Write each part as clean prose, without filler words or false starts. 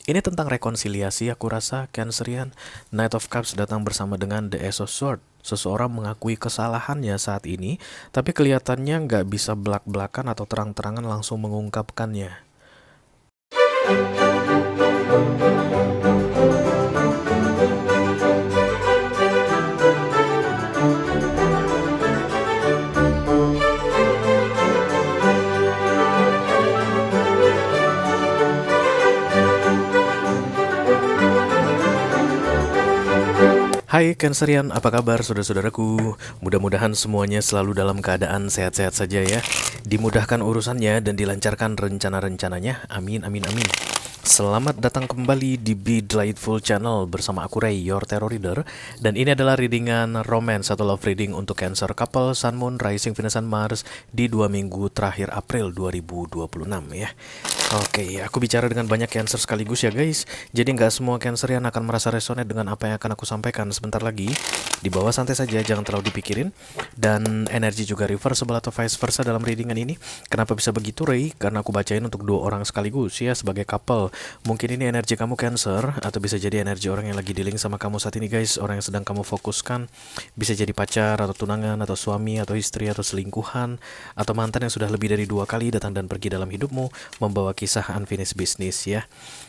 Ini tentang rekonsiliasi aku rasa, Cancerian. Knight of Cups datang bersama dengan The Ace of Swords. Seseorang mengakui kesalahannya saat ini, tapi kelihatannya nggak bisa belak-belakan atau terang-terangan langsung mengungkapkannya. Hai Cancerian, apa kabar saudara-saudaraku? Mudah-mudahan semuanya selalu dalam keadaan sehat-sehat saja ya. Dimudahkan urusannya dan dilancarkan rencana-rencananya. Amin, amin, amin. Selamat datang kembali di Be Delightful Channel bersama aku Ray, your tarot reader. Dan ini adalah readingan romance atau love reading untuk Cancer couple, Sun, Moon, Rising, Venus, dan Mars di 2 minggu terakhir April 2026 ya. Oke, aku bicara dengan banyak Cancer sekaligus ya guys. Jadi nggak semua Cancerian akan merasa resonate dengan apa yang akan aku sampaikan sebentar lagi. Di bawah santai saja, jangan terlalu dipikirin. Dan energi juga reversible atau vice versa dalam readingan ini. Kenapa bisa begitu Ray? Karena aku bacain untuk 2 orang sekaligus ya sebagai couple. Mungkin ini energi kamu Cancer, atau bisa jadi energi orang yang lagi dealing sama kamu saat ini guys. Orang yang sedang kamu fokuskan. Bisa jadi pacar atau tunangan atau suami atau istri atau selingkuhan. Atau mantan yang sudah lebih dari 2 kali datang dan pergi dalam hidupmu, membawa kisah unfinished business ya.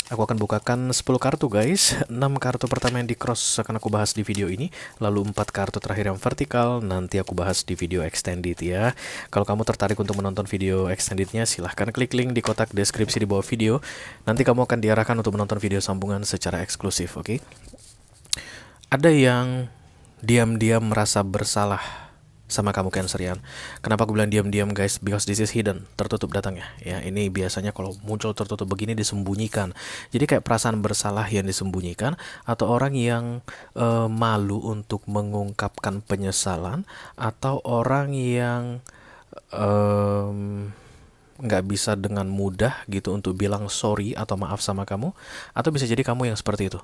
Aku akan bukakan 10 kartu guys. 6 kartu pertama yang di cross akan aku bahas di video ini, lalu 4 kartu terakhir yang vertikal nanti aku bahas di video extended ya. Kalau kamu tertarik untuk menonton video extendednya, silahkan klik link di kotak deskripsi di bawah video. Nanti kamu akan diarahkan untuk menonton video sambungan secara eksklusif, oke? Ada yang diam-diam merasa bersalah sama kamu Cancerian. Kenapa aku bilang diam-diam guys? Because this is hidden, tertutup datangnya. Ya, ini biasanya kalau muncul tertutup begini disembunyikan. Jadi kayak perasaan bersalah yang disembunyikan, atau orang yang malu untuk mengungkapkan penyesalan, atau orang yang nggak bisa dengan mudah gitu untuk bilang sorry atau maaf sama kamu, atau bisa jadi kamu yang seperti itu.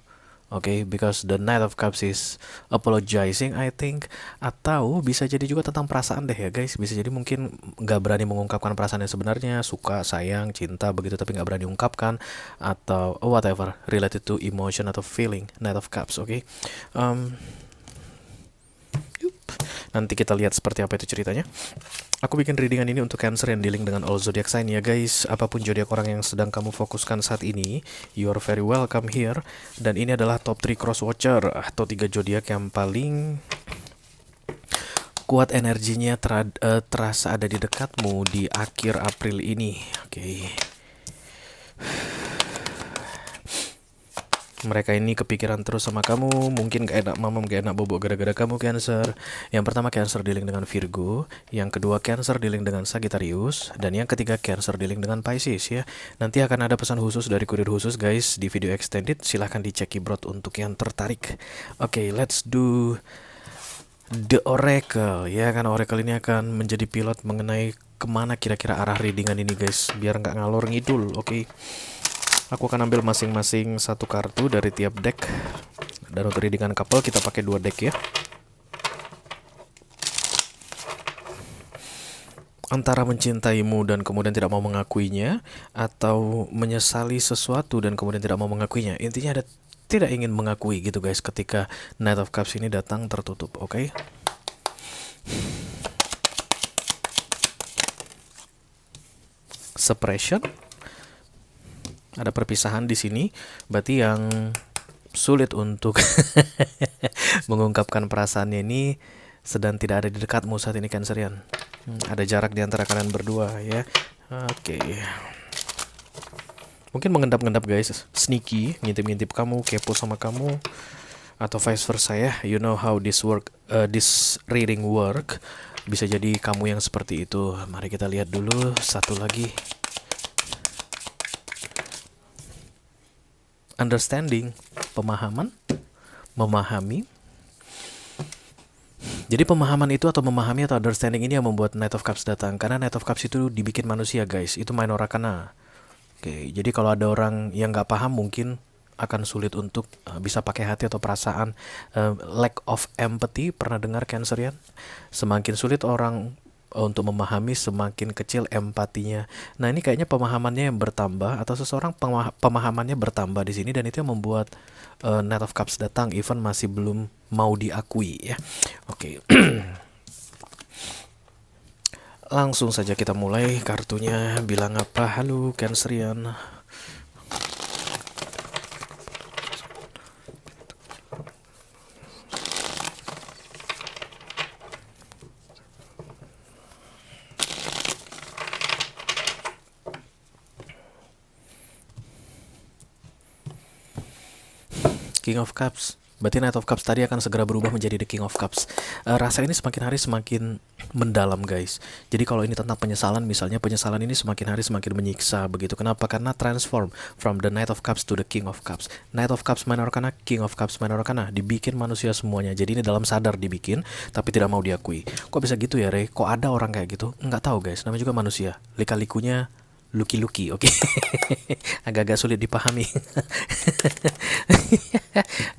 Oke, because the Knight of Cups is apologizing, I think. Atau bisa jadi juga tentang perasaan deh ya guys. Bisa jadi mungkin nggak berani mengungkapkan perasaan yang sebenarnya, suka, sayang, cinta begitu, tapi nggak berani ungkapkan, atau whatever related to emotion atau feeling. Knight of Cups, oke. Nanti kita lihat seperti apa itu ceritanya. Aku bikin readingan ini untuk Cancer yang dealing dengan all zodiac sign ya guys. Apapun zodiak orang yang sedang kamu fokuskan saat ini, you are very welcome here. Dan ini adalah top 3 cross watcher atau 3 zodiak yang paling kuat energinya terasa ada di dekatmu di akhir April ini. Oke. Mereka ini kepikiran terus sama kamu, mungkin gak enak mamam, gak enak bobok gara-gara kamu Cancer. Yang pertama Cancer dealing dengan Virgo, yang kedua Cancer dealing dengan Sagittarius, dan yang ketiga Cancer dealing dengan Pisces ya. Nanti akan ada pesan khusus dari kurir khusus guys di video extended, silahkan dicek keyboard untuk yang tertarik. Oke, let's do the Oracle ya, kan Oracle ini akan menjadi pilot mengenai kemana kira-kira arah readingan ini guys, biar nggak ngalor ngidul. Oke. Aku akan ambil masing-masing satu kartu dari tiap deck. Dan untuk readingan couple kita pakai 2 deck ya. Antara mencintaimu dan kemudian tidak mau mengakuinya, atau menyesali sesuatu dan kemudian tidak mau mengakuinya. Intinya ada tidak ingin mengakui gitu guys ketika Knight of Cups ini datang tertutup, oke? Suppression. Ada perpisahan di sini, berarti yang sulit untuk mengungkapkan perasaannya ini sedang tidak ada di dekatmu saat ini Cancerian. Ada jarak di antara kalian berdua ya. Oke. Mungkin mengendap-endap guys, sneaky, ngintip-ngintip kamu, kepo sama kamu, atau vice versa ya. You know how this reading work. Bisa jadi kamu yang seperti itu. Mari kita lihat dulu satu lagi. Understanding, pemahaman, memahami. Jadi pemahaman itu atau memahami atau understanding ini yang membuat Knight of Cups datang. Karena Knight of Cups itu dibikin manusia guys, itu minor arcana. Oke, jadi kalau ada orang yang nggak paham mungkin akan sulit untuk bisa pakai hati atau perasaan. Lack of empathy, pernah dengar Cancerian? Semakin sulit orang untuk memahami, semakin kecil empatinya. Nah, ini kayaknya pemahamannya yang bertambah atau seseorang pemahamannya bertambah di sini, dan itu yang membuat Knight of Cups datang even masih belum mau diakui ya. Oke. Langsung saja kita mulai. Kartunya bilang apa? Halo Cancerian. King of Cups. Berarti Knight of Cups tadi akan segera berubah menjadi The King of Cups. Rasa ini semakin hari semakin mendalam, guys. Jadi kalau ini tentang penyesalan, misalnya penyesalan ini semakin hari semakin menyiksa begitu. Kenapa? Karena transform from the Knight of Cups to the King of Cups. Knight of Cups Minor Arcana, King of Cups Minor Arcana. Dibikin manusia semuanya. Jadi ini dalam sadar dibikin, tapi tidak mau diakui. Kok bisa gitu ya, Rey? Kok ada orang kayak gitu? Nggak tahu, guys. Namanya juga manusia. Lika-likunya luki-luki, oke. Agak-agak sulit dipahami.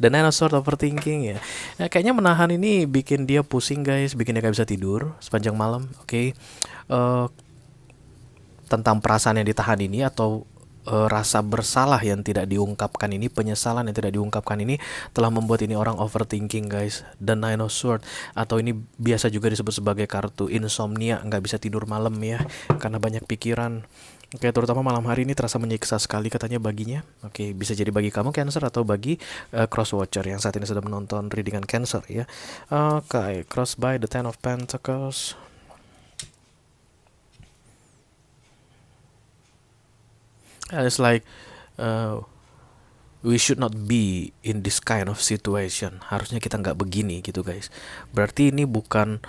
Dan Nine of Swords overthinking ya. Kayaknya menahan ini bikin dia pusing, guys, bikin dia gak bisa tidur sepanjang malam, oke. Tentang perasaan yang ditahan ini atau rasa bersalah yang tidak diungkapkan ini, penyesalan yang tidak diungkapkan ini telah membuat ini orang overthinking, guys. Dan Nine of Swords, atau ini biasa juga disebut sebagai kartu insomnia, nggak bisa tidur malam ya, karena banyak pikiran. Oke, terutama malam hari ini terasa menyiksa sekali katanya baginya. Oke, bisa jadi bagi kamu Cancer atau bagi crosswatcher yang saat ini sudah menonton readingan Cancer ya. Oke, cross by the Ten of Pentacles. It's like we should not be in this kind of situation. Harusnya kita nggak begini gitu, guys. Berarti ini bukan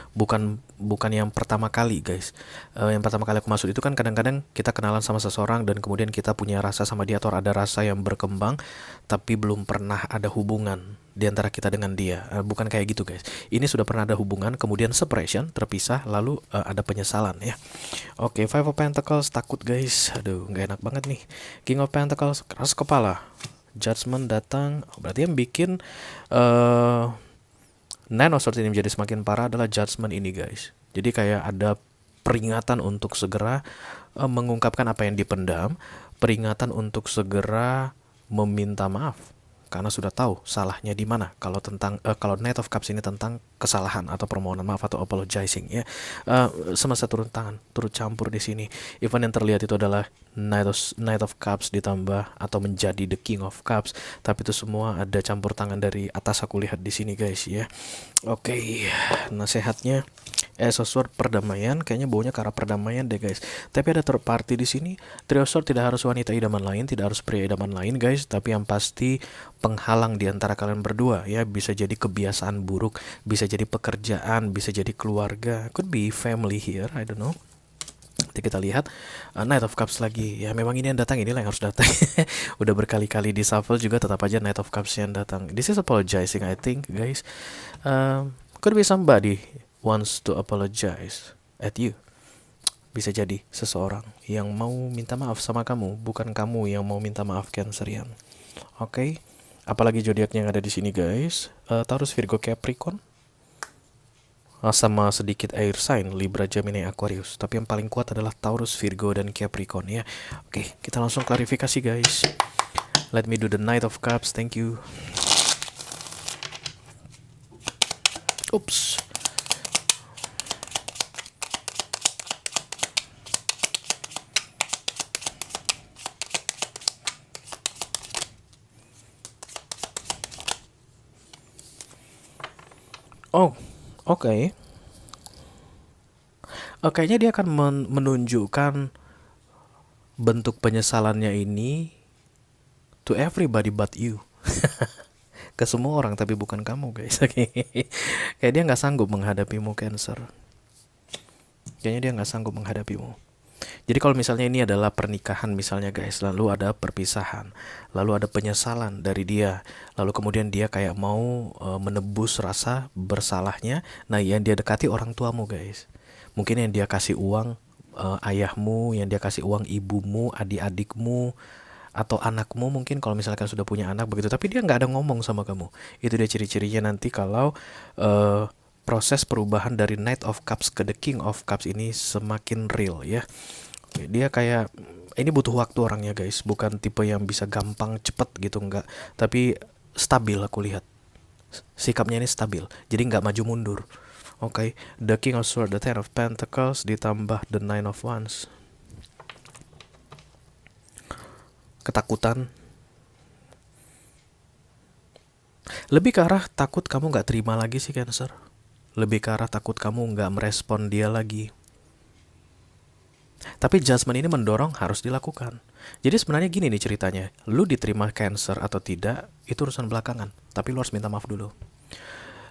yang pertama kali, guys. Yang pertama kali aku masuk itu kan kadang-kadang kita kenalan sama seseorang dan kemudian kita punya rasa sama dia atau ada rasa yang berkembang, tapi belum pernah ada hubungan di antara kita dengan dia. Bukan kayak gitu, guys. Ini sudah pernah ada hubungan, kemudian separation, terpisah, lalu ada penyesalan ya. Oke, Five of Pentacles, takut, guys. Aduh, nggak enak banget nih. King of Pentacles, keras kepala. Judgment datang. Berarti yang bikin Nine of Swords ini menjadi semakin parah adalah judgment ini, guys. Jadi kayak ada peringatan untuk segera mengungkapkan apa yang dipendam, peringatan untuk segera meminta maaf karena sudah tahu salahnya di mana. Kalau Knight of Cups ini tentang kesalahan atau permohonan maaf atau apologizing ya. Semesta turun tangan, turut campur di sini. Event yang terlihat itu adalah Knight of Cups ditambah atau menjadi the King of Cups, tapi itu semua ada campur tangan dari atas, aku lihat di sini, guys ya. Oke, nasihatnya Sosword perdamaian, kayaknya baunya ke arah perdamaian deh, guys. Tapi ada third party di sini. Trio Sword tidak harus wanita idaman lain, tidak harus pria idaman lain, guys. Tapi yang pasti penghalang di antara kalian berdua ya. Bisa jadi kebiasaan buruk, bisa jadi pekerjaan, bisa jadi keluarga. Could be family here, I don't know. Nanti kita lihat Knight of Cups lagi. Ya memang ini yang datang, inilah yang harus datang. Udah berkali-kali di shuffle juga tetap aja Knight of Cups yang datang. This is apologizing, I think, guys. Could be somebody wants to apologize at you. Bisa jadi seseorang yang mau minta maaf sama kamu, bukan kamu yang mau minta maaf, Cancerian. Oke. Apalagi zodiaknya yang ada di sini, guys. Taurus, Virgo, Capricorn. Sama sedikit air sign Libra, Gemini, Aquarius. Tapi yang paling kuat adalah Taurus, Virgo, dan Capricorn ya. Oke, kita langsung klarifikasi, guys. Let me do the Knight of Cups. Thank you. Oops. Oh, oke. Kayaknya dia akan menunjukkan bentuk penyesalannya ini to everybody but you. Ke semua orang tapi bukan kamu, guys. Kayak dia nggak sanggup menghadapimu, Cancer. Kayaknya dia nggak sanggup menghadapimu. Jadi kalau misalnya ini adalah pernikahan misalnya, guys, lalu ada perpisahan, lalu ada penyesalan dari dia, lalu kemudian dia kayak mau menebus rasa bersalahnya. Nah, yang dia dekati orang tuamu, guys. Mungkin yang dia kasih uang ayahmu, yang dia kasih uang ibumu, adik-adikmu, atau anakmu mungkin kalau misalkan sudah punya anak begitu. Tapi dia nggak ada ngomong sama kamu. Itu dia ciri-cirinya nanti kalau proses perubahan dari Knight of Cups ke The King of Cups ini semakin real ya. Oke, dia kayak ini butuh waktu orangnya guys, bukan tipe yang bisa gampang cepet gitu, enggak, tapi stabil aku lihat. Sikapnya ini stabil, jadi nggak maju mundur. Oke, The King of Swords, The Ten of Pentacles, ditambah The Nine of Wands. Ketakutan. Lebih ke arah takut kamu nggak terima lagi sih Cancer. Lebih ke arah takut kamu nggak merespon dia lagi. Tapi judgment ini mendorong harus dilakukan. Jadi sebenarnya gini nih ceritanya. Lu diterima Cancer atau tidak, itu urusan belakangan. Tapi lu harus minta maaf dulu.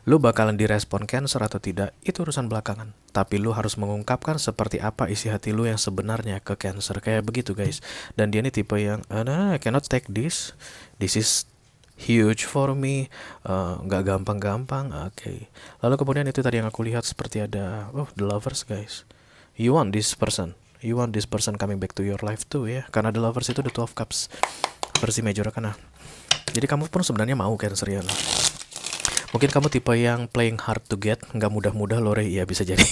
Lu bakalan direspon Cancer atau tidak, itu urusan belakangan. Tapi lu harus mengungkapkan seperti apa isi hati lu yang sebenarnya ke Cancer. Kayak begitu guys. Dan dia ini tipe yang, I cannot take this. This is huge for me. Nggak gampang-gampang. Oke. Lalu kemudian itu tadi yang aku lihat seperti ada, the lovers guys. You want this person. You want this person coming back to your life too ya. Karena the lovers itu the 12 cups. Versi major kan. Jadi kamu pun sebenarnya mau Cancerian. Mungkin kamu tipe yang playing hard to get, nggak mudah-mudah Lore, ya bisa jadi.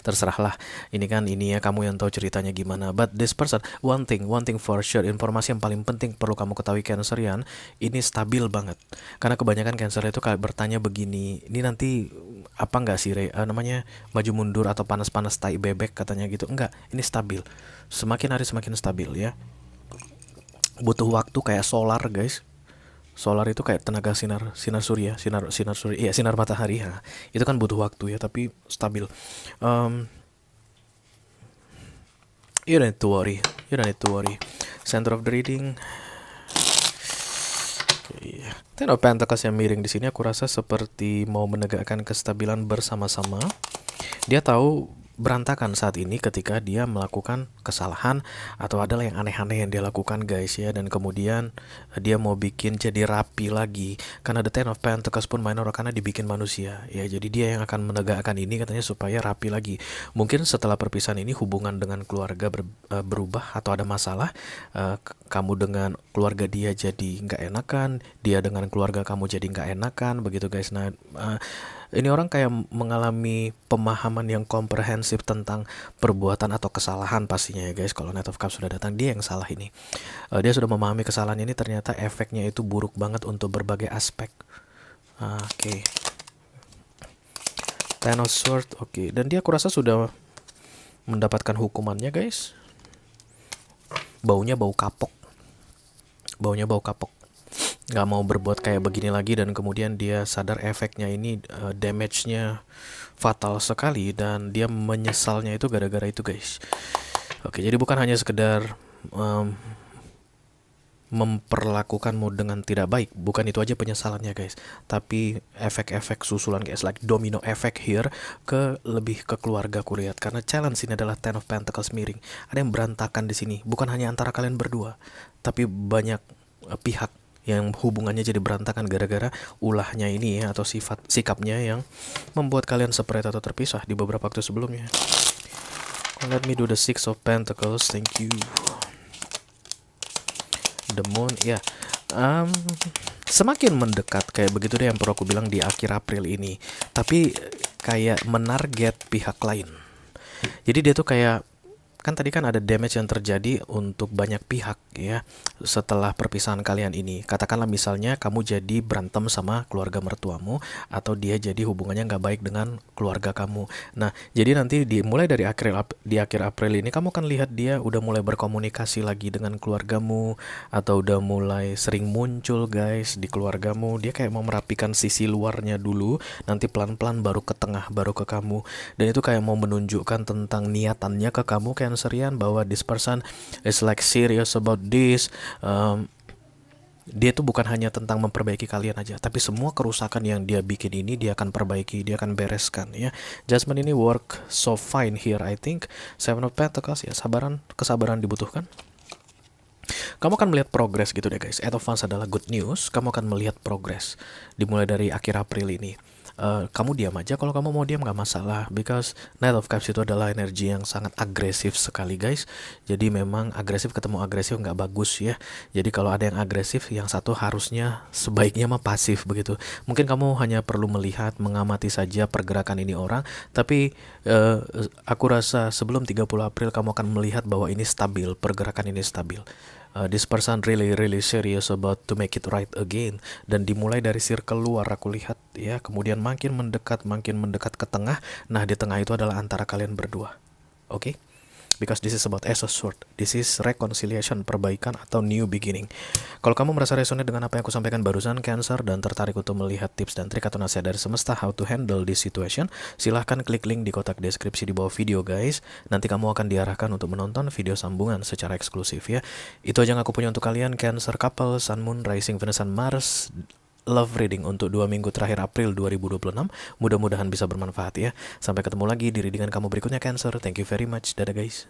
Terserahlah. Ini kan ini ya, kamu yang tahu ceritanya gimana. But this person, one thing for sure, informasi yang paling penting perlu kamu ketahui Cancerian, ini stabil banget. Karena kebanyakan Cancer itu kayak bertanya begini, ini nanti apa nggak sih namanya maju mundur atau panas-panas tai bebek katanya gitu. Enggak, ini stabil. Semakin hari semakin stabil ya. Butuh waktu kayak solar guys. Solar itu kayak tenaga sinar surya, sinar surya, iya sinar matahari ya. Itu kan butuh waktu ya, tapi stabil. You don't need to worry. Center of the reading. Ten of Pentacles yang miring di sini aku rasa seperti mau menegakkan kestabilan bersama-sama. Dia tahu berantakan saat ini ketika dia melakukan kesalahan atau adalah yang aneh-aneh yang dia lakukan guys ya, dan kemudian dia mau bikin jadi rapi lagi karena the Ten of Pentacles pun minor karena dibikin manusia ya, jadi dia yang akan menegakkan ini katanya supaya rapi lagi. Mungkin setelah perpisahan ini hubungan dengan keluarga berubah atau ada masalah, kamu dengan keluarga dia jadi nggak enakan, dia dengan keluarga kamu jadi nggak enakan begitu guys. Nah ini orang kayak mengalami pemahaman yang komprehensif tentang perbuatan atau kesalahan pastinya ya guys. Kalau Knight of Cups sudah datang, dia yang salah ini. Dia sudah memahami kesalahan ini, ternyata efeknya itu buruk banget untuk berbagai aspek. Oke. Ten of Swords, oke. Dan dia kurasa sudah mendapatkan hukumannya guys. Baunya bau kapok. Nggak mau berbuat kayak begini lagi, dan kemudian dia sadar efeknya ini damage-nya fatal sekali dan dia menyesalnya itu gara-gara itu guys. Oke, jadi bukan hanya sekedar memperlakukanmu dengan tidak baik, bukan itu aja penyesalannya guys, tapi efek-efek susulan guys, like domino effect here ke lebih ke keluarga aku lihat. Karena challenge ini adalah Ten of Pentacles miring, ada yang berantakan di sini, bukan hanya antara kalian berdua, tapi banyak pihak yang hubungannya jadi berantakan gara-gara ulahnya ini ya, atau sikapnya yang membuat kalian separate atau terpisah di beberapa waktu sebelumnya. Let me do the Six of Pentacles, thank you. The Moon, ya. Semakin mendekat kayak begitu deh yang perlu aku bilang di akhir April ini. Tapi kayak menarget pihak lain. Jadi dia tuh kayak, kan tadi kan ada damage yang terjadi untuk banyak pihak ya setelah perpisahan kalian ini. Katakanlah misalnya kamu jadi berantem sama keluarga mertuamu, atau dia jadi hubungannya nggak baik dengan keluarga kamu. Nah, jadi nanti mulai dari di akhir April ini kamu akan lihat dia udah mulai berkomunikasi lagi dengan keluargamu, atau udah mulai sering muncul guys di keluargamu. Dia kayak mau merapikan sisi luarnya dulu, nanti pelan-pelan baru ke tengah, baru ke kamu. Dan itu kayak mau menunjukkan tentang niatannya ke kamu Cancerian, bahwa this person is like serious about this. Dia tuh bukan hanya tentang memperbaiki kalian aja, tapi semua kerusakan yang dia bikin ini dia akan perbaiki, dia akan bereskan ya. Judgment ini work so fine here I think. Seven of Pentacles ya, kesabaran dibutuhkan. Kamu akan melihat progress gitu deh guys. Eight of Wands adalah good news. Kamu akan melihat progress dimulai dari akhir April ini. Kamu diam aja. Kalau kamu mau diam nggak masalah, because Knight of Cups itu adalah energi yang sangat agresif sekali guys. Jadi memang agresif ketemu agresif nggak bagus ya. Jadi kalau ada yang agresif, yang satu harusnya sebaiknya mah pasif begitu. Mungkin kamu hanya perlu melihat, mengamati saja pergerakan ini orang, tapi aku rasa sebelum 30 April kamu akan melihat bahwa ini stabil, pergerakan ini stabil. This person really serious about to make it right again, dan dimulai dari circle luar aku lihat ya, kemudian makin mendekat ke tengah. Nah, di tengah itu adalah antara kalian berdua. Oke? Because this is about Ace of Sword. This is reconciliation, perbaikan atau new beginning. Kalau kamu merasa resonate dengan apa yang aku sampaikan barusan, Cancer, dan tertarik untuk melihat tips dan trik atau nasihat dari semesta how to handle this situation, silahkan klik link di kotak deskripsi di bawah video guys. Nanti kamu akan diarahkan untuk menonton video sambungan secara eksklusif ya. Itu aja yang aku punya untuk kalian, Cancer couple, Sun, Moon, Rising, Venus, dan Mars. Love reading untuk 2 minggu terakhir April 2026. Mudah-mudahan bisa bermanfaat ya. Sampai ketemu lagi di readingan kamu berikutnya, Cancer. Thank you very much. Dadah guys.